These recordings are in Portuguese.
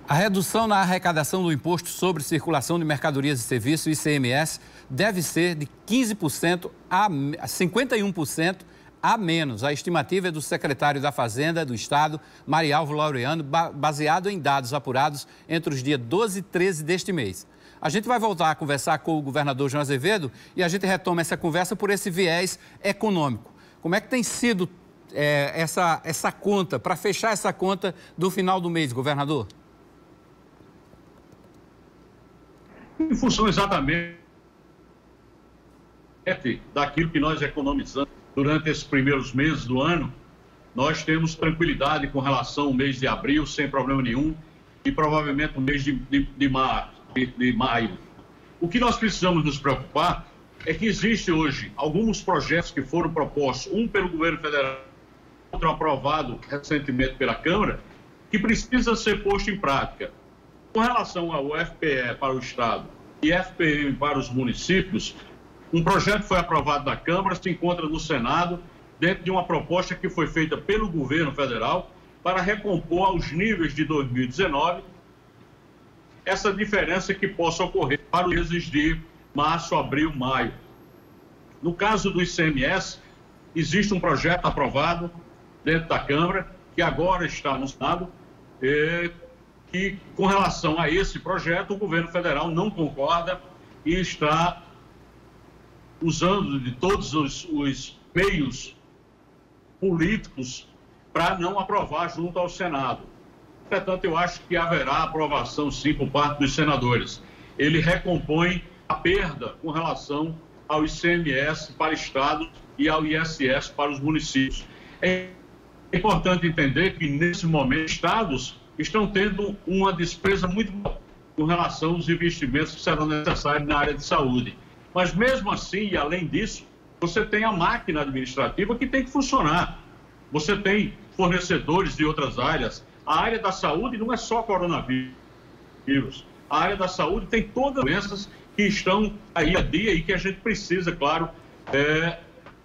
A redução na arrecadação do Imposto sobre Circulação de Mercadorias e Serviços, ICMS, deve ser de 15% a 51% a menos. A estimativa é do secretário da Fazenda do Estado, Marialvo Laureano, baseado em dados apurados entre os dias 12 e 13 deste mês. A gente vai voltar a conversar com o governador João Azevedo e a gente retoma essa conversa por esse viés econômico. Como é que tem sido essa conta, para fechar essa conta do final do mês, governador? Em função exatamente daquilo que nós economizamos durante esses primeiros meses do ano, nós temos tranquilidade com relação ao mês de abril, sem problema nenhum, e provavelmente no mês de maio. O que nós precisamos nos preocupar é que existe hoje alguns projetos que foram propostos, um pelo governo federal, outro aprovado recentemente pela Câmara, que precisa ser posto em prática. Com relação ao FPE para o Estado e FPM para os municípios, um projeto foi aprovado na Câmara, se encontra no Senado, dentro de uma proposta que foi feita pelo governo federal para recompor aos níveis de 2019 essa diferença que possa ocorrer para os meses de março, abril, maio. No caso do ICMS, existe um projeto aprovado dentro da Câmara, que agora está no Senado, que, com relação a esse projeto, o governo federal não concorda e está usando de todos os meios políticos para não aprovar junto ao Senado. Portanto, eu acho que haverá aprovação, sim, por parte dos senadores. Ele recompõe a perda com relação ao ICMS para estados e ao ISS para os municípios. É importante entender que, nesse momento, estados estão tendo uma despesa muito boa com relação aos investimentos que serão necessários na área de saúde. Mas, mesmo assim, e além disso, você tem a máquina administrativa que tem que funcionar. Você tem fornecedores de outras áreas. A área da saúde não é só coronavírus. A área da saúde tem todas as doenças que estão aí a dia e que a gente precisa, claro,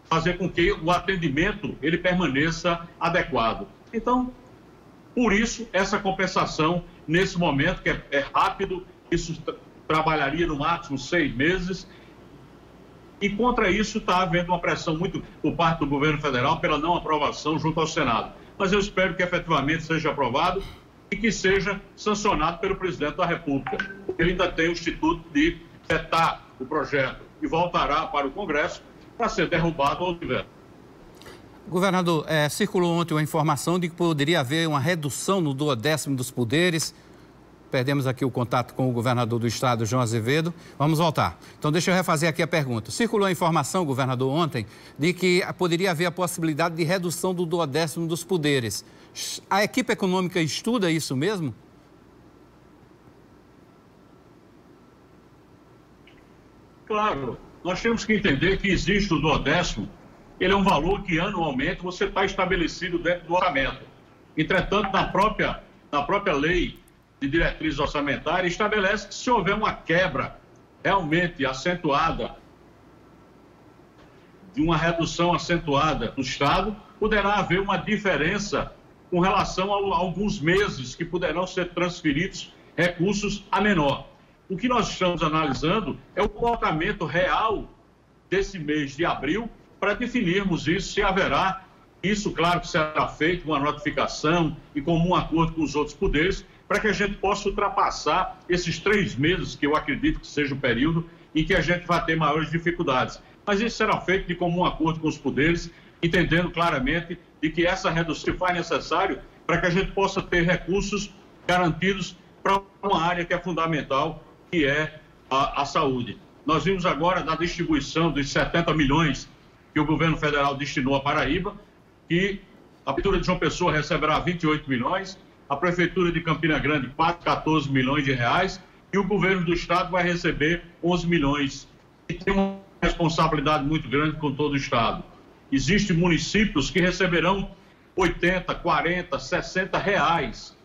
fazer com que o atendimento ele permaneça adequado. Então, por isso, essa compensação, nesse momento, que é rápido, isso trabalharia no máximo 6 meses, e contra isso está havendo uma pressão muito por parte do governo federal pela não aprovação junto ao Senado. Mas eu espero que efetivamente seja aprovado e que seja sancionado pelo presidente da República. Ele ainda tem o instituto de vetar o projeto e voltará para o Congresso para ser derrubado ou tiver. Governador, circulou ontem uma informação de que poderia haver uma redução no 12º dos poderes. Perdemos aqui o contato com o governador do estado, João Azevedo. Vamos voltar. Então, deixa eu refazer aqui a pergunta. Circulou a informação, governador, ontem, de que poderia haver a possibilidade de redução do 12º dos poderes. A equipe econômica estuda isso mesmo? Claro. Nós temos que entender que existe o 12º. Ele é um valor que, anualmente, você está estabelecido dentro do orçamento. Entretanto, na própria lei de diretriz orçamentária, estabelece que se houver uma quebra realmente acentuada, de uma redução acentuada no Estado, poderá haver uma diferença com relação a alguns meses que poderão ser transferidos recursos a menor. O que nós estamos analisando é o comportamento real desse mês de abril para definirmos isso, se haverá. Isso, claro, que será feito uma notificação e comum acordo com os outros poderes, para que a gente possa ultrapassar esses 3 meses, que eu acredito que seja o período em que a gente vai ter maiores dificuldades. Mas isso será feito de comum acordo com os poderes, entendendo claramente de que essa redução se faz necessário para que a gente possa ter recursos garantidos para uma área que é fundamental, que é a saúde. Nós vimos agora da distribuição dos 70 milhões que o governo federal destinou à Paraíba, que a Prefeitura de João Pessoa receberá 28 milhões, a Prefeitura de Campina Grande 14 milhões de reais e o governo do estado vai receber 11 milhões. E tem uma responsabilidade muito grande com todo o estado. Existem municípios que receberão 80, 40, 60 reais.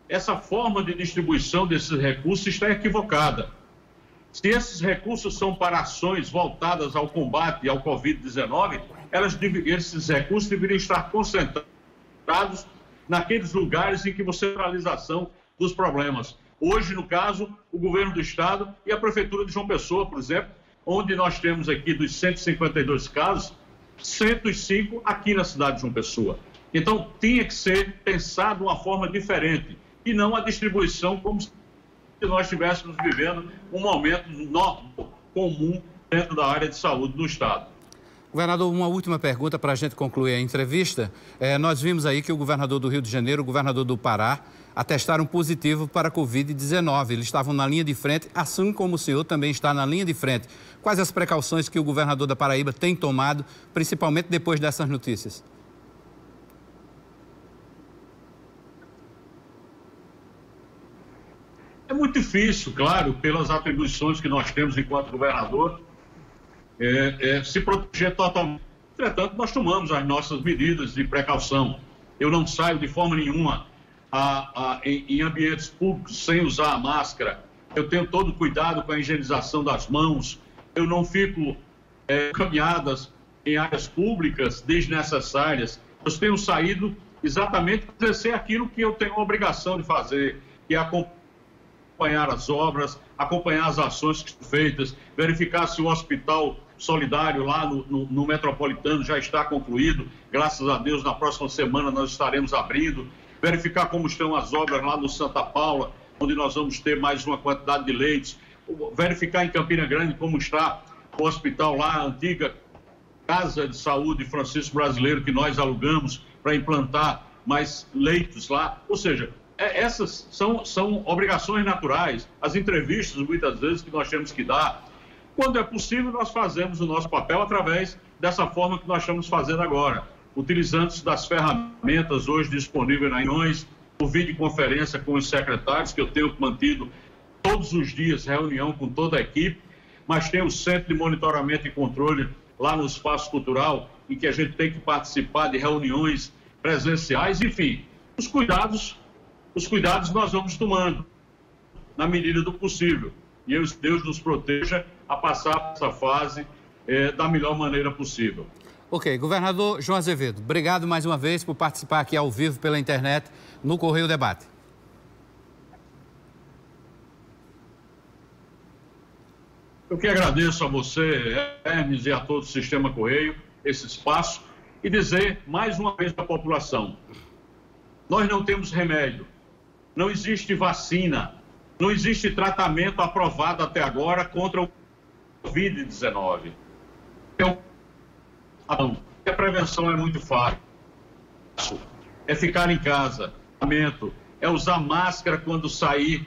Essa forma de distribuição desses recursos está equivocada. Se esses recursos são para ações voltadas ao combate ao Covid-19, esses recursos deveriam estar concentrados naqueles lugares em que você tem a centralização dos problemas. Hoje, no caso, o governo do estado e a prefeitura de João Pessoa, por exemplo, onde nós temos aqui dos 152 casos, 105 aqui na cidade de João Pessoa. Então, tinha que ser pensado de uma forma diferente e não a distribuição como se nós estivéssemos vivendo um momento normal, comum dentro da área de saúde do estado. Governador, uma última pergunta para a gente concluir a entrevista. Nós vimos aí que o governador do Rio de Janeiro, o governador do Pará, atestaram positivo para a Covid-19. Eles estavam na linha de frente, assim como o senhor também está na linha de frente. Quais as precauções que o governador da Paraíba tem tomado, principalmente depois dessas notícias? É muito difícil, claro, pelas atribuições que nós temos enquanto governador, se proteger totalmente. Entretanto, nós tomamos as nossas medidas de precaução. Eu não saio de forma nenhuma em ambientes públicos sem usar a máscara. Eu tenho todo o cuidado com a higienização das mãos. Eu não fico caminhadas em áreas públicas desnecessárias. Eu tenho saído exatamente para exercer aquilo que eu tenho a obrigação de fazer, que é acompanhar as obras, acompanhar as ações que são feitas, verificar se o hospital solidário lá no Metropolitano já está concluído. Graças a Deus, na próxima semana nós estaremos abrindo. Verificar como estão as obras lá no Santa Paula, onde nós vamos ter mais uma quantidade de leitos. Verificar em Campina Grande como está o hospital lá, a antiga Casa de Saúde Francisco Brasileiro, que nós alugamos para implantar mais leitos lá. Ou seja, essas são obrigações naturais, as entrevistas muitas vezes que nós temos que dar. Quando é possível, nós fazemos o nosso papel através dessa forma que nós estamos fazendo agora, utilizando das ferramentas hoje disponíveis nas reuniões, por videoconferência com os secretários, que eu tenho mantido todos os dias reunião com toda a equipe, mas tem o Centro de Monitoramento e Controle lá no Espaço Cultural, em que a gente tem que participar de reuniões presenciais, enfim, os cuidados nós vamos tomando, na medida do possível. E Deus nos proteja a passar essa fase da melhor maneira possível. Ok, governador João Azevedo, obrigado mais uma vez por participar aqui ao vivo pela internet no Correio Debate. Eu que agradeço a você, Hermes, e a todo o Sistema Correio, esse espaço, e dizer mais uma vez à população, nós não temos remédio, não existe vacina, não existe tratamento aprovado até agora contra o Covid-19. Então, a prevenção é muito fácil. É ficar em casa, é usar máscara quando sair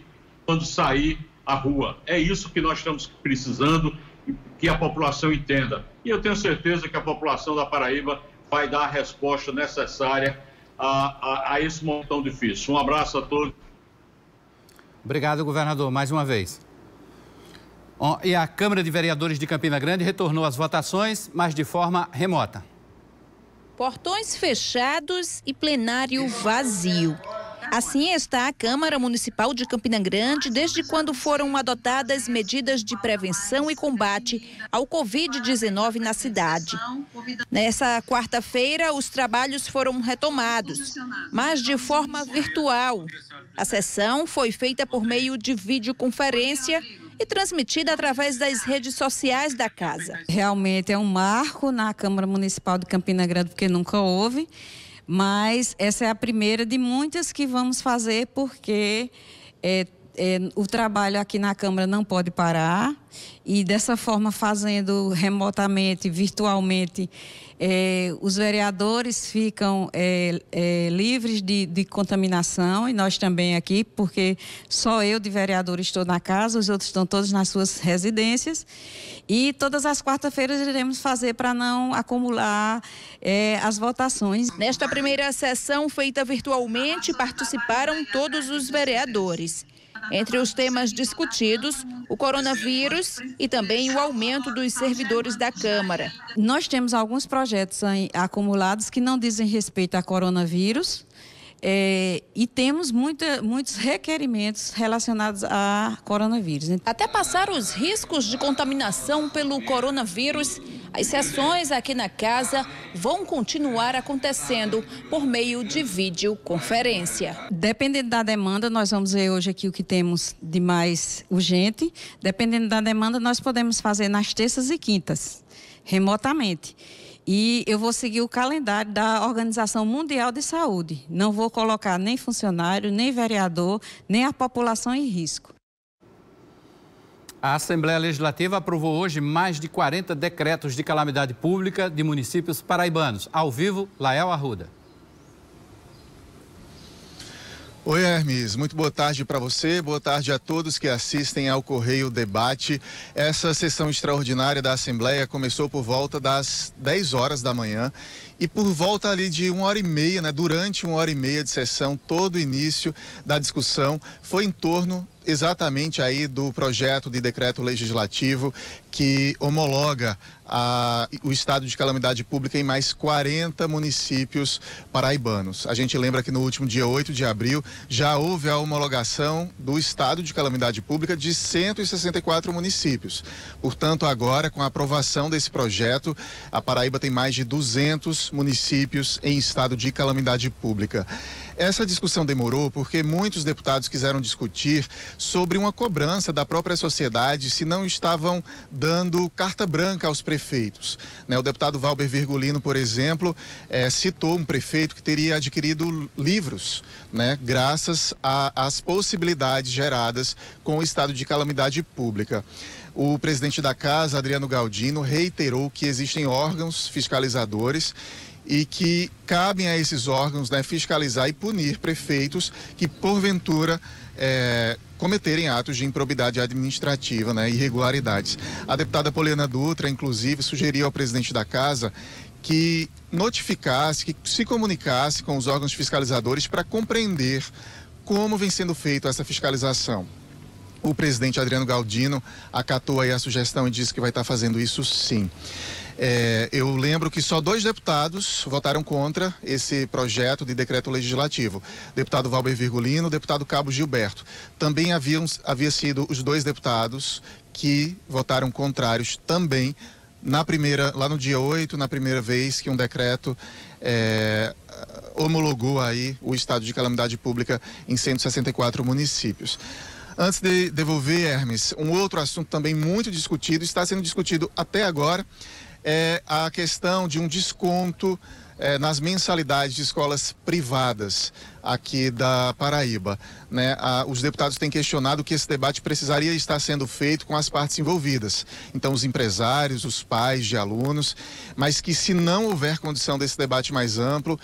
à rua. É isso que nós estamos precisando que a população entenda. E eu tenho certeza que a população da Paraíba vai dar a resposta necessária a esse momento tão difícil. Um abraço a todos. Obrigado, governador, mais uma vez. E a Câmara de Vereadores de Campina Grande retornou às votações, mas de forma remota. Portões fechados e plenário vazio. Assim está a Câmara Municipal de Campina Grande desde quando foram adotadas medidas de prevenção e combate ao Covid-19 na cidade. Nessa quarta-feira, os trabalhos foram retomados, mas de forma virtual. A sessão foi feita por meio de videoconferência e transmitida através das redes sociais da casa. Realmente é um marco na Câmara Municipal de Campina Grande, porque nunca houve. Mas essa é a primeira de muitas que vamos fazer, porque o trabalho aqui na Câmara não pode parar. E dessa forma, fazendo remotamente, virtualmente, os vereadores ficam livres de contaminação, e nós também aqui, porque só eu de vereador estou na casa, os outros estão todos nas suas residências. E todas as quartas-feiras iremos fazer para não acumular as votações. Nesta primeira sessão feita virtualmente, participaram todos os vereadores. Entre os temas discutidos, o coronavírus e também o aumento dos servidores da Câmara. Nós temos alguns projetos acumulados que não dizem respeito a coronavírus e temos muitos requerimentos relacionados a coronavírus. Até passar os riscos de contaminação pelo coronavírus, As sessões aqui na casa vão continuar acontecendo por meio de videoconferência. Dependendo da demanda, nós vamos ver hoje aqui o que temos de mais urgente. Dependendo da demanda, nós podemos fazer nas terças e quintas, remotamente. E eu vou seguir o calendário da Organização Mundial de Saúde. Não vou colocar nem funcionário, nem vereador, nem a população em risco. A Assembleia Legislativa aprovou hoje mais de 40 decretos de calamidade pública de municípios paraibanos. Ao vivo, Lael Arruda. Oi, Hermes. Muito boa tarde para você. Boa tarde a todos que assistem ao Correio Debate. Essa sessão extraordinária da Assembleia começou por volta das 10 horas da manhã e por volta ali de 1h30, né? Durante 1h30 de sessão, todo o início da discussão foi em torno exatamente aí do projeto de decreto legislativo que homologa o estado de calamidade pública em mais 40 municípios paraibanos. A gente lembra que no último dia 8 de abril já houve a homologação do estado de calamidade pública de 164 municípios. Portanto, agora, com a aprovação desse projeto, a Paraíba tem mais de 200 municípios em estado de calamidade pública. Essa discussão demorou porque muitos deputados quiseram discutir sobre uma cobrança da própria sociedade se não estavam dando carta branca aos prefeitos. O deputado Valber Virgulino, por exemplo, citou um prefeito que teria adquirido livros, graças às possibilidades geradas com o estado de calamidade pública. O presidente da casa, Adriano Galdino, reiterou que existem órgãos fiscalizadores e que cabem a esses órgãos fiscalizar e punir prefeitos que, porventura, cometerem atos de improbidade administrativa, irregularidades. A deputada Poliana Dutra, inclusive, sugeriu ao presidente da casa que notificasse, que se comunicasse com os órgãos fiscalizadores para compreender como vem sendo feita essa fiscalização. O presidente Adriano Galdino acatou aí a sugestão e disse que vai estar fazendo isso sim. Eu lembro que só 2 deputados votaram contra esse projeto de decreto legislativo. Deputado Valber Virgulino, deputado Cabo Gilberto. Também havia sido os 2 deputados que votaram contrários também lá no dia 8, na primeira vez que um decreto homologou aí o estado de calamidade pública em 164 municípios. Antes de devolver, Hermes, um outro assunto também muito discutido, está sendo discutido até agora, é a questão de um desconto nas mensalidades de escolas privadas aqui da Paraíba. Os deputados têm questionado que esse debate precisaria estar sendo feito com as partes envolvidas. Então, os empresários, os pais de alunos, mas que se não houver condição desse debate mais amplo,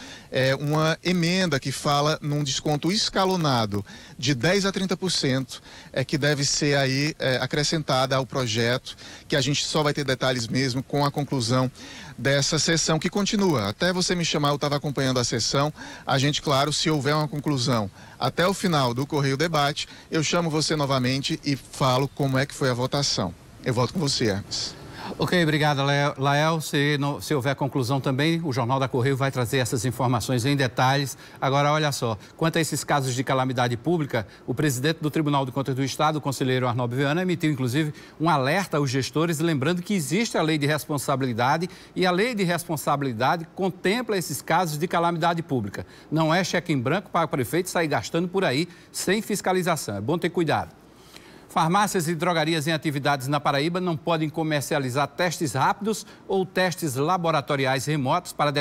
uma emenda que fala num desconto escalonado de 10% a 30% que deve ser aí acrescentada ao projeto, que a gente só vai ter detalhes mesmo com a conclusão dessa sessão que continua. Até você me chamar, eu estava acompanhando a sessão. A gente, claro, se houver uma conclusão até o final do Correio Debate, eu chamo você novamente e falo como é que foi a votação. Eu volto com você, Hermes. Ok, obrigado, Lael. Se houver conclusão também, o Jornal da Correio vai trazer essas informações em detalhes. Agora, olha só, quanto a esses casos de calamidade pública, o presidente do Tribunal de Contas do Estado, o conselheiro Arnaldo Viana, emitiu, inclusive, um alerta aos gestores, lembrando que existe a lei de responsabilidade e a lei de responsabilidade contempla esses casos de calamidade pública. Não é cheque em branco para o prefeito sair gastando por aí sem fiscalização. É bom ter cuidado. Farmácias e drogarias em atividades na Paraíba não podem comercializar testes rápidos ou testes laboratoriais remotos para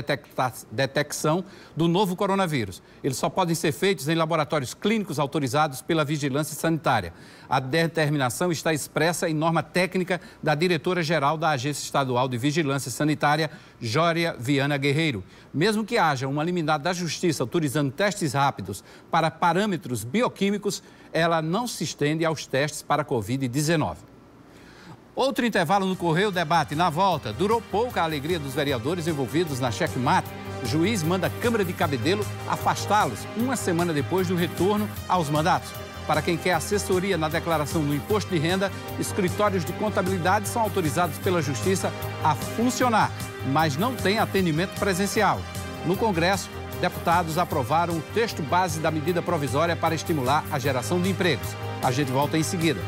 detecção do novo coronavírus. Eles só podem ser feitos em laboratórios clínicos autorizados pela Vigilância Sanitária. A determinação está expressa em norma técnica da diretora-geral da Agência Estadual de Vigilância Sanitária, Jória Viana Guerreiro. Mesmo que haja uma liminar da Justiça autorizando testes rápidos para parâmetros bioquímicos, ela não se estende aos testes para a Covid-19. Outro intervalo no Correio Debate. Na volta, durou pouca a alegria dos vereadores envolvidos na checkmate. O juiz manda a Câmara de Cabedelo afastá-los uma semana depois do retorno aos mandatos. Para quem quer assessoria na declaração do imposto de renda, escritórios de contabilidade são autorizados pela Justiça a funcionar, mas não tem atendimento presencial. No Congresso, deputados aprovaram o texto base da medida provisória para estimular a geração de empregos. A gente volta em seguida.